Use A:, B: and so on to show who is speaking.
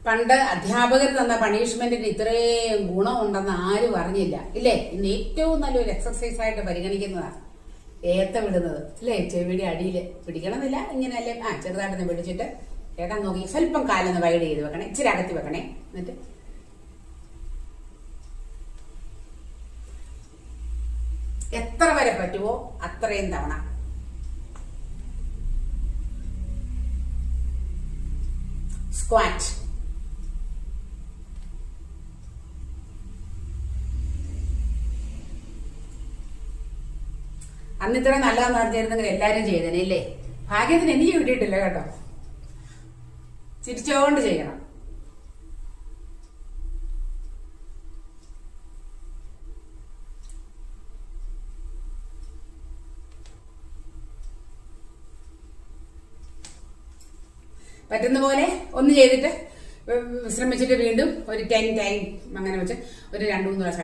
A: പണ്ട് അധ്യാപകർ തന്ന പണിഷ്മെന്റിന് ഇത്രയും ഗുണമുണ്ടെന്ന് ആരും അറിഞ്ഞില്ല ഇല്ലേ? ഇന്ന് ഏറ്റവും നല്ലൊരു എക്സർസൈസ് ആയിട്ട് പരിഗണിക്കുന്നതാണ് ഏത്ത വിടുന്നത് അല്ലേ? ചെവിടി അടിയിൽ പിടിക്കണമെന്നില്ല, ഇങ്ങനെയല്ലേ, ചെറുതായിട്ടൊന്ന് പിടിച്ചിട്ട് ഏട്ടാ നോക്കി സ്വല്പം കാലൊന്ന് വൈഡ് ചെയ്ത് വെക്കണേ, ഇച്ചിരി അകത്തി വെക്കണേ. എന്നിട്ട് എത്ര വരെ പറ്റുമോ അത്രയും തവണ സ്ക്വാറ്റ്. അന്ന് ഇത്ര നല്ലതെന്ന് പറഞ്ഞിരുന്നെങ്കിൽ എല്ലാരും ചെയ്തേനെ ഇല്ലേ? ഭാഗ്യത്തിന് എനിക്ക് കിട്ടിയിട്ടില്ല കേട്ടോ. ചിരിച്ചോണ്ട് ചെയ്യണം. പറ്റുന്ന പോലെ ഒന്ന് ചെയ്തിട്ട് വിശ്രമിച്ചിട്ട് വീണ്ടും ഒരു 10 ടൈം അങ്ങനെ വെച്ച് ഒരു 2-3 പ്രാവശ്യം